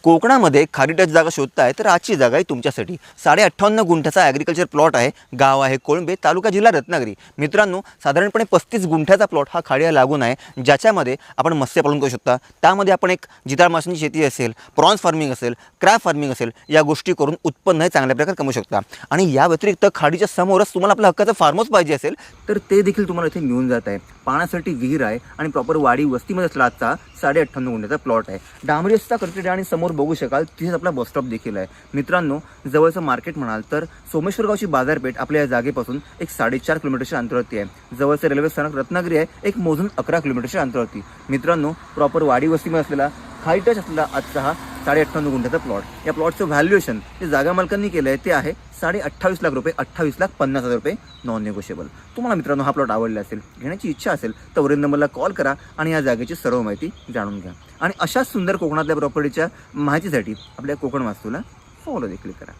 कोकणामध्ये खाडी टच जागा शोधताय तर आजची जागा आहे तुमच्यासाठी. 58.5 गुंठ्याचा ॲग्रिकल्चर प्लॉट आहे. गाव आहे कोळंबे, तालुका जिल्हा रत्नागिरी. मित्रांनो, साधारणपणे 35 गुंठ्याचा प्लॉट हा खाडीला लागून आहे, ज्याच्यामध्ये आपण मत्स्यपालन करू शकता. त्यामध्ये आपण एक जिताळ माशांची शेती असेल, प्रॉन्स फार्मिंग असेल, क्रॅब फार्मिंग असेल, या गोष्टी करून उत्पन्न चांगल्या प्रकारे कमवू शकता. आणि या व्यतिरिक्त खाडीच्या समोरच तुम्हाला आपल्या हक्काचं फार्म हाऊस पाहिजे असेल तर ते देखील तुम्हाला इथे मिळून जात आहे. पाण्यासाठी विहीर आहे आणि प्रॉपर वाडी वस्तीमध्ये असला आजचा 58.5 गुंठ्याचा प्लॉट आहे. डांबरी रस्ता कंक्रीट आणि समोर बघू शकाल तिथेच आपला बस स्टॉप देखील आहे. मित्रांनो, जवळचं मार्केट म्हणाल तर सोमेश्वर गावची बाजारपेठ आपल्या या जागेपासून एक 4.5 किलोमीटरच्या अंतरावरती आहे. जवळचं रेल्वे स्थानक रत्नागिरी आहे, एक मोजून 11 किलोमीटरच्या अंतरावरती. मित्रांनो, प्रॉपर वाडी वस्तीमध्ये असलेला खाडी टच असलेला आजचा हा 58.5 गुंठ्याचा प्लॉट. या प्लॉटचं व्हॅल्युएशन जे जागा मालकांनी केलं आहे ते आहे 28.5 लाख रुपये, 28,50,000 रुपये नॉन निगोशिएबल. तुम्हाला मित्रांनो हा प्लॉट आवडला असेल, घेण्याची इच्छा असेल तर वरील नंबरला कॉल करा आणि या जागेची सर्व माहिती जाणून घ्या. आणि अशाच सुंदर कोकणातल्या प्रॉपर्टीच्या माहितीसाठी आपल्या कोकण वास्तूला फॉलो देखील करा.